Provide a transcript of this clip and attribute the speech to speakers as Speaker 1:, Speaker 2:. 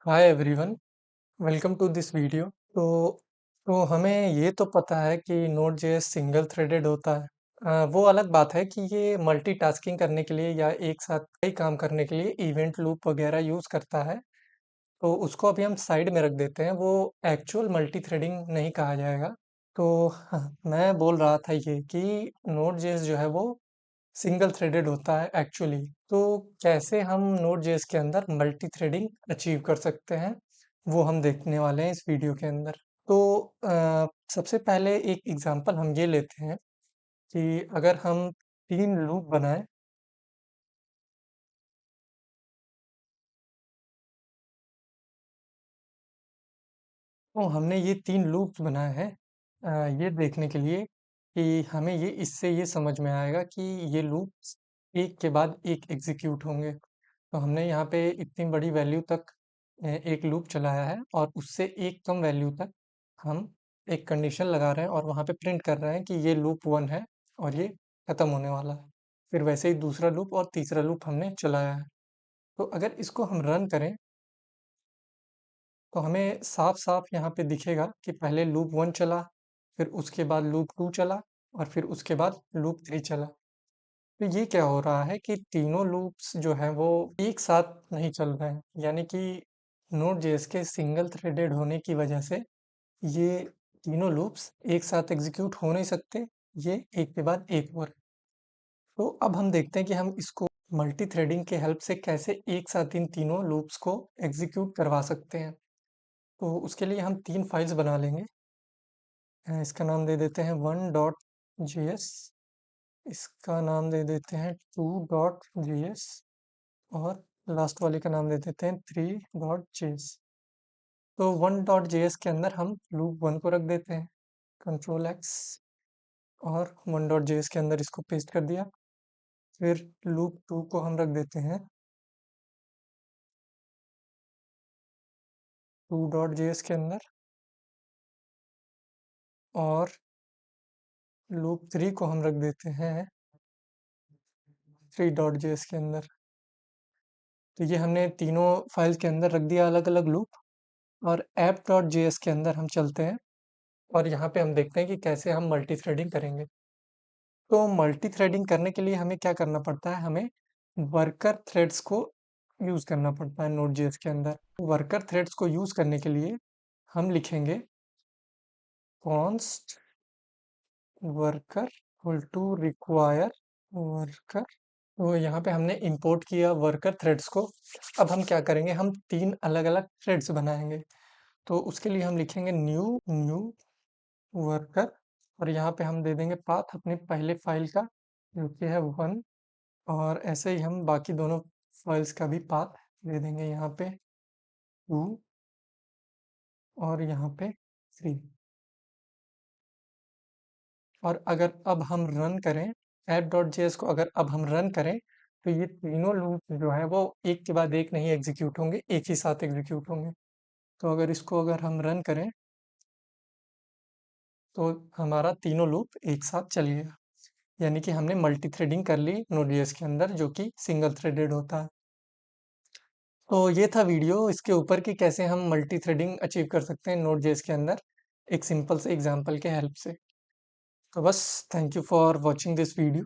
Speaker 1: Hi everyone, welcome to this video. तो हमें ये तो पता है कि नोड जेएस सिंगल थ्रेडेड होता है। वो अलग बात है कि ये मल्टीटास्किंग करने के लिए या एक साथ कई काम करने के लिए इवेंट लूप वगैरह यूज़ करता है। तो उसको अभी हम साइड में रख देते हैं, वो एक्चुअल मल्टी थ्रेडिंग नहीं कहा जाएगा। तो मैं बोल रहा था ये कि नोड जेएस जो है वो सिंगल थ्रेडेड होता है एक्चुअली। तो कैसे हम नोड जेएस के अंदर मल्टी थ्रेडिंग अचीव कर सकते हैं, वो हम देखने वाले हैं इस वीडियो के अंदर। तो सबसे पहले एक एग्जांपल हम ये लेते हैं कि अगर हम तीन लूप बनाएं। तो हमने ये तीन लूप्स बनाए हैं ये देखने के लिए कि हमें ये इससे ये समझ में आएगा कि ये लूप्स एक के बाद एक एग्जीक्यूट होंगे। तो हमने यहाँ पे इतनी बड़ी वैल्यू तक एक लूप चलाया है और उससे एक कम वैल्यू तक हम एक कंडीशन लगा रहे हैं और वहाँ पे प्रिंट कर रहे हैं कि ये लूप वन है और ये खत्म होने वाला है। फिर वैसे ही दूसरा लूप और तीसरा लूप हमने चलाया है। तो अगर इसको हम रन करें तो हमें साफ साफ यहाँ पे दिखेगा कि पहले लूप वन चला, फिर उसके बाद लूप टू चला और फिर उसके बाद लूप थ्री चला। तो ये क्या हो रहा है कि तीनों लूप्स जो हैं वो एक साथ नहीं चल रहे हैं, यानी कि नोड जेएस के सिंगल थ्रेडेड होने की वजह से ये तीनों लूप्स एक साथ एग्जीक्यूट हो नहीं सकते। ये एक के बाद एक और। तो अब हम देखते हैं कि हम इसको मल्टी थ्रेडिंग के हेल्प से कैसे एक साथ इन तीनों लूप्स को एग्जीक्यूट करवा सकते हैं। तो उसके लिए हम तीन फाइल्स बना लेंगे। इसका नाम दे देते हैं वन डॉट जी एस, इसका नाम दे देते हैं टू डॉट जी एस और लास्ट वाले का नाम दे देते हैं थ्री डॉट जेएस। तो वन डॉट जेएस के अंदर हम लूप वन को रख देते हैं, कंट्रोल एक्स, और वन डॉट जेएस के अंदर इसको पेस्ट कर दिया। फिर लूप टू को हम रख देते हैं टू डॉट जेएस के अंदर और लूप थ्री को हम रख देते हैं थ्री डॉट जेएस के अंदर। तो ये हमने तीनों फाइल के अंदर रख दिया अलग अलग लूप। और ऐप डॉट जेएस के अंदर हम चलते हैं और यहाँ पे हम देखते हैं कि कैसे हम मल्टी थ्रेडिंग करेंगे। तो मल्टी थ्रेडिंग करने के लिए हमें क्या करना पड़ता है, हमें वर्कर थ्रेड्स को यूज़ करना पड़ता है नोड जेएस के अंदर। वर्कर थ्रेड्स को यूज़ करने के लिए हम लिखेंगे const worker equal to require worker. तो यहाँ पे हमने इंपोर्ट किया वर्कर थ्रेड्स को। अब हम क्या करेंगे, हम तीन अलग अलग थ्रेड्स बनाएंगे। तो उसके लिए हम लिखेंगे न्यू न्यू वर्कर और यहाँ पे हम दे देंगे पाथ अपने पहले फाइल का जो कि है वन। और ऐसे ही हम बाकी दोनों फाइल्स का भी पाथ दे देंगे, यहाँ पे टू और यहाँ पे थ्री। और अगर अब हम रन करें ऐप डॉट जेएस को, अगर अब हम रन करें तो ये तीनों लूप जो है वो एक के बाद एक नहीं एग्जीक्यूट होंगे, एक ही साथ एग्जीक्यूट होंगे। तो अगर इसको अगर हम रन करें तो हमारा तीनों लूप एक साथ चलेगा, यानी कि हमने मल्टी थ्रेडिंग कर ली नोड.js के अंदर जो कि सिंगल थ्रेडेड होता है। तो ये था वीडियो इसके ऊपर कि कैसे हम मल्टी थ्रेडिंग अचीव कर सकते हैं नोड.js के अंदर एक सिंपल से एग्जांपल के हेल्प से। तो बस thank you for watching this video.